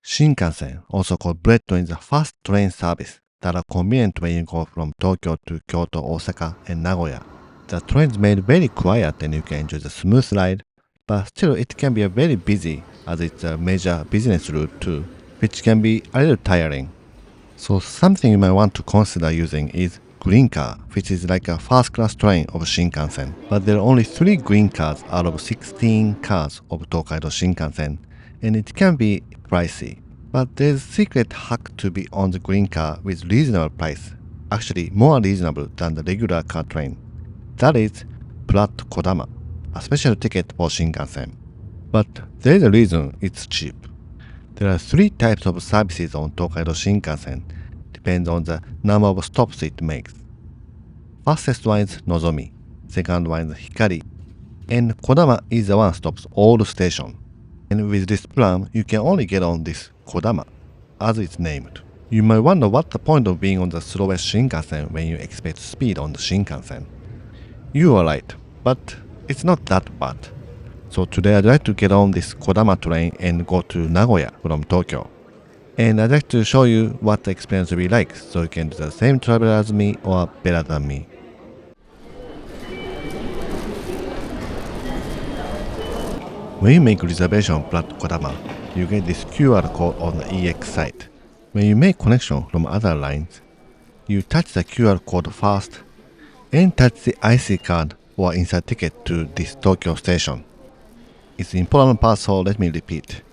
Shinkansen, also called bullet train, is a fast train service that are convenient when you go from Tokyo to Kyoto, Osaka, and Nagoya. The train is made very quiet and you can enjoy the smooth ride, but still it can be very busy as it's a major business route too, which can be a little tiring. So something you might want to consider using is green car, which is like a first class train of Shinkansen. But there are only 3 green cars out of 16 cars of Tokaido Shinkansen, and it can be pricey. But there's a secret hack to be on the green car with reasonable price, actually more reasonable than the regular car train. That is Platt Kodama, a special ticket for Shinkansen. But there is a reason it's cheap. There are 3 types of services on Tokaido Shinkansen, depends on the number of stops it makes. Fastest one is Nozomi, second one is Hikari, and Kodama is the one stops all stations. And with this plan, you can only get on this Kodama, as it's named. You might wonder what the point of being on the slowest Shinkansen when you expect speed on the Shinkansen. You are right, but it's not that bad. So today I'd like to get on this Kodama train and go to Nagoya from Tokyo. And I'd like to show you what the experience will be like, so you can do the same travel as me or better than me. When you make reservation on Platt Kodama, you get this QR code on the EX site. When you make connection from other lines, you touch the QR code first and touch the IC card or insert ticket to this Tokyo station. It's an important part, so let me repeat.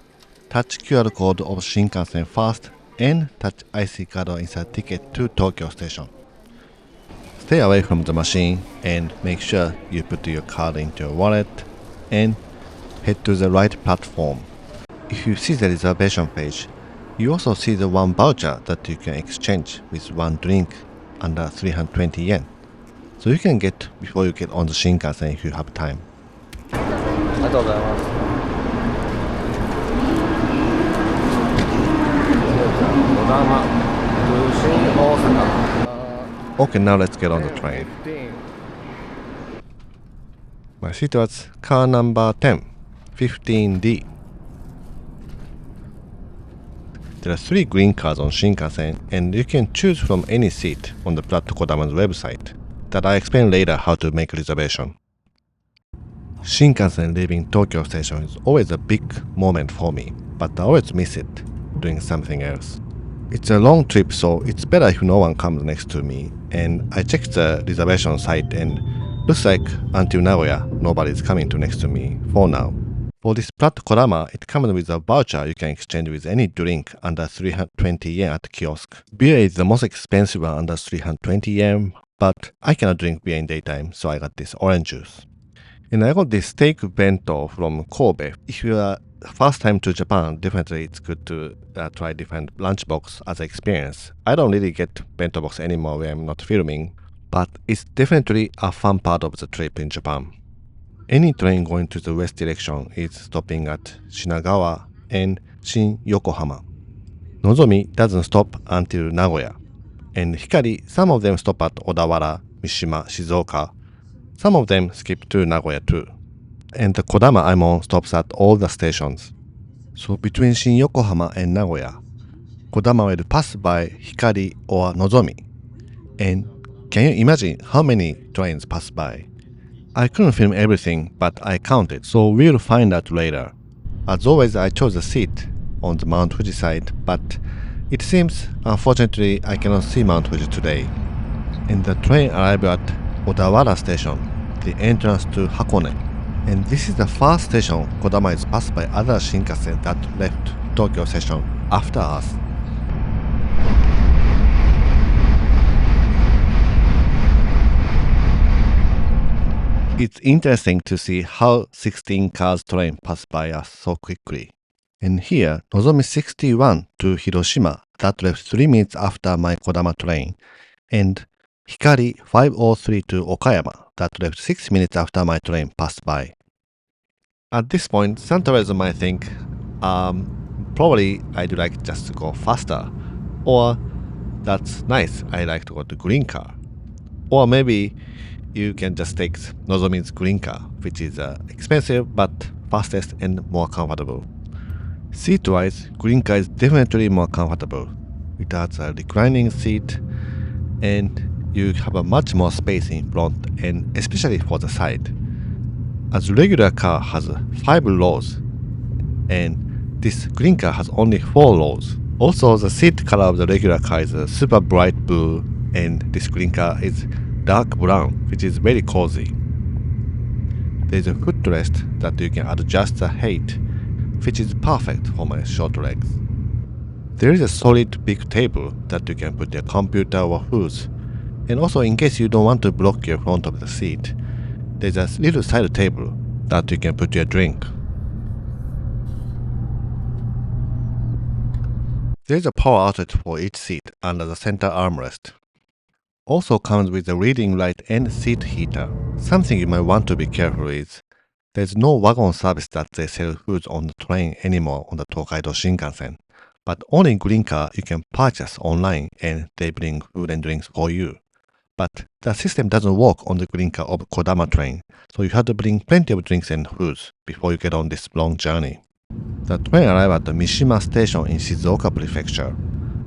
Touch QR code of Shinkansen first and touch IC card or insert ticket to Tokyo station. Stay away from the machine and make sure you put your card into your wallet and head to the right platform. If you see the reservation page, you also see the one voucher that you can exchange with one drink under 320 yen. So you can get before you get on the Shinkansen if you have time. ありがとうございます。小玉、新大阪。Okay, now let's get on the train. My seat was car number 10, 15D. There are 3 green cars on Shinkansen, and you can choose from any seat on the Platt Kodama's website. That I explain later how to make reservation. Shinkansen leaving Tokyo station is always a big moment for me, but I always miss it doing something else. It's a long trip, so it's better if no one comes next to me, and I checked the reservation site and looks like until Nagoya nobody's coming to next to me for now. For this Platt Kodama, it comes with a voucher you can exchange with any drink under 320 yen at kiosk. Beer is the most expensive one under 320 yen, but I cannot drink beer in daytime, so I got this orange juice. And I got this steak bento from Kobe. If you are first time to Japan, definitely it's good to try different lunchbox as an experience. I don't really get bento box anymore when I'm not filming, but it's definitely a fun part of the trip in Japan. Any train going to the west direction is stopping at Shinagawa and Shin Yokohama. Nozomi doesn't stop until Nagoya. And Hikari, some of them stop at Odawara, Mishima, Shizuoka. Some of them skip to Nagoya too. And the Kodama I'm on stops at all the stations. So between Shin Yokohama and Nagoya, Kodama will pass by Hikari or Nozomi. And can you imagine how many trains pass by? I couldn't film everything, but I counted, so we'll find out later. As always, I chose a seat on the Mount Fuji side, but it seems, unfortunately, I cannot see Mount Fuji today. And the train arrived at Odawara station, the entrance to Hakone. And this is the first station Kodama is passed by other Shinkansen that left Tokyo station after us. It's interesting to see how 16 cars train pass by us so quickly. And here, Nozomi 61 to Hiroshima that left 3 minutes after my Kodama train, and Hikari 503 to Okayama that left 6 minutes after my train passed by. At this point, some travelers might think, probably I'd like just to go faster, or that's nice, I like to go to green car. Or maybe you can just take Nozomi's green car, which is expensive but fastest and more comfortable. Seat-wise, Grinka is definitely more comfortable. It has a reclining seat and you have a much more space in front and especially for the side. As regular car has 5 rows and this Grinka has only 4 rows. Also, the seat color of the regular car is a super bright blue and this Grinka is dark brown, which is very cozy. There is a footrest that you can adjust the height, which is perfect for my short legs. There is a solid big table that you can put your computer or food, and also in case you don't want to block your front of the seat, there's a little side table that you can put your drink. There's a power outlet for each seat under the center armrest. Also comes with a reading light and seat heater. Something you might want to be careful is there's no wagon service that they sell foods on the train anymore on the Tokaido Shinkansen. But only Grinka you can purchase online and they bring food and drinks for you. But the system doesn't work on the Grinka of Kodama train, so you have to bring plenty of drinks and foods before you get on this long journey. The train arrived at the Mishima station in Shizuoka Prefecture.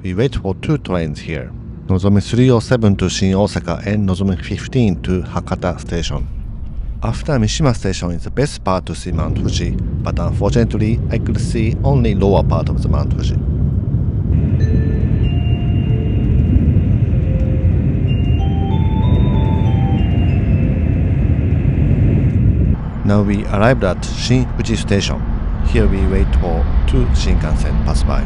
We wait for 2 trains here, Nozomi 307 to Shin Osaka and Nozomi 15 to Hakata station. After Mishima station is the best part to see Mount Fuji, but unfortunately I could see only lower part of the Mount Fuji. Now we arrived at Shin Fuji station. Here we wait for 2 Shinkansen pass by.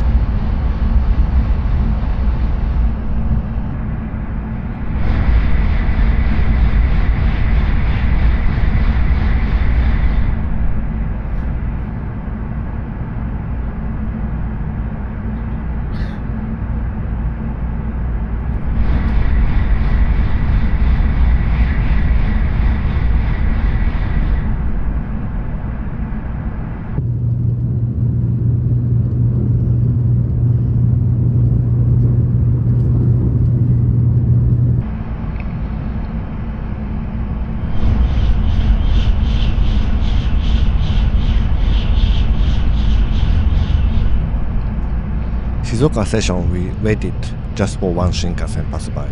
Shizuoka station we waited just for 1 Shinkansen pass by.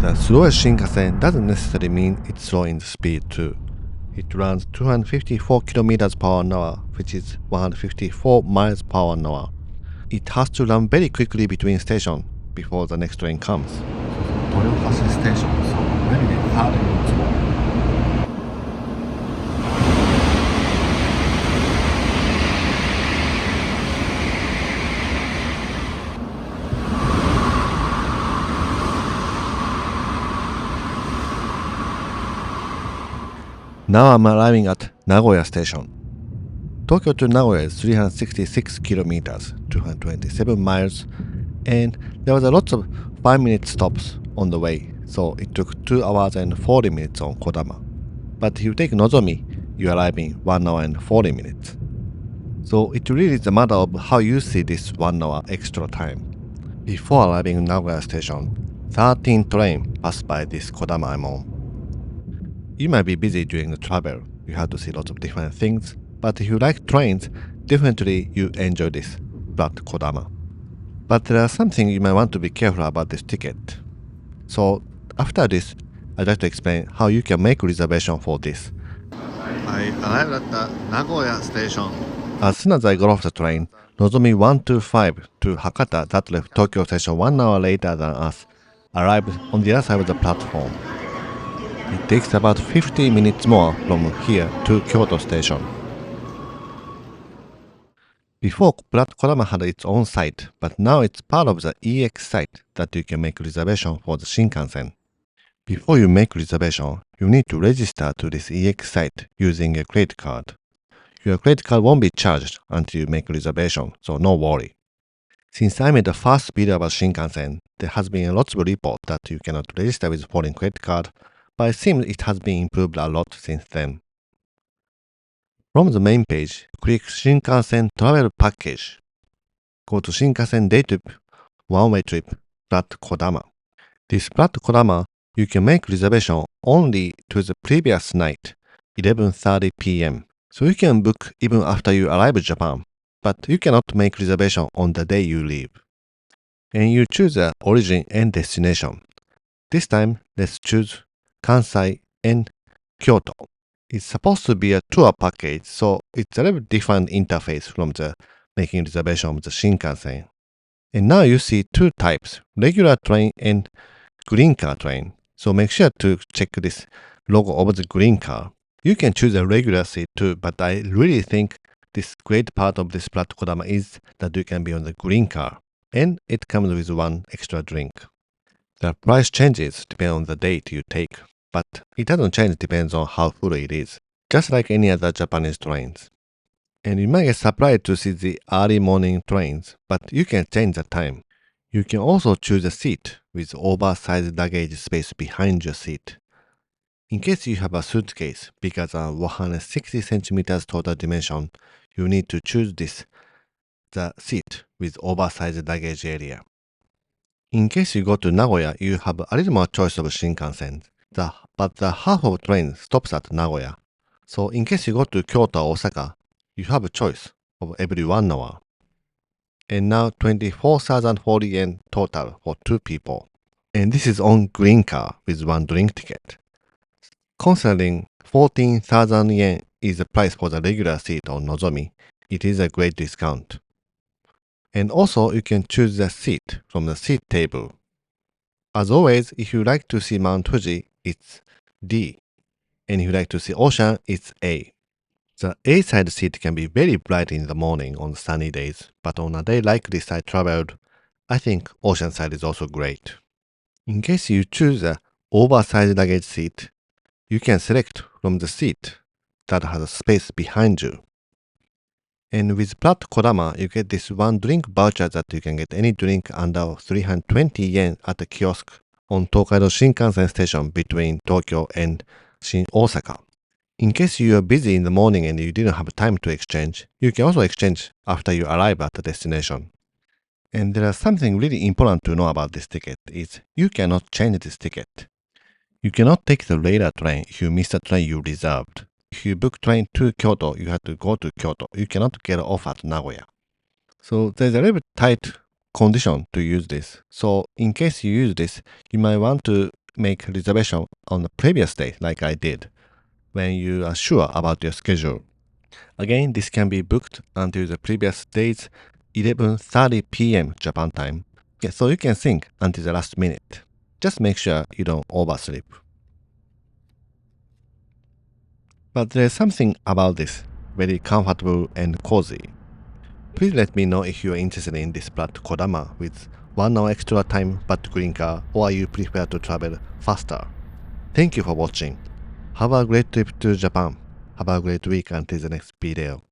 The slowest Shinkansen doesn't necessarily mean it's slow in speed too. It runs 254 km per hour, which is 154 miles per hour. It has to run very quickly between stations before the next train comes. Toyohashi station, so very early. Now I'm arriving at Nagoya station. Tokyo to Nagoya is 366 kilometers, 227 miles, and there was a lot of 5-minute stops on the way, so it took 2 hours and 40 minutes on Kodama. But if you take Nozomi, you arrive in 1 hour and 40 minutes. So it really is a matter of how you see this 1 hour extra time. Before arriving in Nagoya station, 13 trains pass by this Kodama I'm on. You might be busy during the travel, you have to see lots of different things, but if you like trains, definitely you enjoy this Platt Kodama. But there are something you might want to be careful about this ticket. So after this, I'd like to explain how you can make reservation for this. I arrived at the Nagoya station. As soon as I got off the train, Nozomi 125 to Hakata that left Tokyo station 1 hour later than us arrived on the other side of the platform. It takes about 15 minutes more from here to Kyoto station. Before, Platt Kodama had its own site, but now it's part of the EX site that you can make reservation for the Shinkansen. Before you make reservation, you need to register to this EX site using a credit card. Your credit card won't be charged until you make reservation, so no worry. Since I made the first video about Shinkansen, there has been a lot of reports that you cannot register with foreign credit card, but it seems it has been improved a lot since then. From the main page, click Shinkansen Travel Package. Go to Shinkansen Day Trip, One-Way Trip, Platt Kodama. This Platt Kodama, you can make reservation only to the previous night, 11:30 p.m. So you can book even after you arrive in Japan, but you cannot make reservation on the day you leave. And you choose the origin and destination. This time, let's choose Kansai and Kyoto. It's supposed to be a tour package, so it's a little different interface from the making reservation of the Shinkansen. And now you see two types, regular train and green car train. So make sure to check this logo of the green car. You can choose a regular seat too, but I really think this great part of this Platt Kodama is that you can be on the green car. And it comes with one extra drink. The price changes depending on the date you take, but it doesn't change depends on how full it is, just like any other Japanese trains. And you might get surprised to see the early morning trains, but you can change the time. You can also choose a seat with oversized luggage space behind your seat. In case you have a suitcase bigger than 160 centimeters total dimension, you need to choose the seat with oversized luggage area. In case you go to Nagoya, you have a little more choice of Shinkansen, but the half of train stops at Nagoya. So in case you go to Kyoto or Osaka, you have a choice of every 1 hour. And now 24,040 yen total for 2 people. And this is on green car with 1 drink ticket. Considering 14,000 yen is the price for the regular seat on Nozomi, it is a great discount. And also you can choose the seat from the seat table. As always, if you like to see Mount Fuji, it's D. And if you like to see ocean, it's A. The A side seat can be very bright in the morning on sunny days, but on a day like this I traveled, I think ocean side is also great. In case you choose the oversized luggage seat, you can select from the seat that has a space behind you. And with Platt Kodama, you get this 1 drink voucher that you can get any drink under 320 yen at the kiosk on Tokaido Shinkansen station between Tokyo and Osaka. In case you are busy in the morning and you didn't have time to exchange, you can also exchange after you arrive at the destination. And there is something really important to know about this ticket is you cannot change this ticket. You cannot take the later train if you miss the train you reserved. If you book train to Kyoto, you have to go to Kyoto. You cannot get off at Nagoya. So there's a little bit tight condition to use this. So in case you use this, you might want to make reservation on the previous day like I did, when you are sure about your schedule. Again, this can be booked until the previous day's 11:30 p.m. Japan time. So you can think until the last minute. Just make sure you don't oversleep. But there's something about this very comfortable and cozy. Please let me know if you are interested in this Platt Kodama with 1 hour extra time but green car, or you prefer to travel faster. Thank you for watching. Have a great trip to Japan. Have a great week until the next video.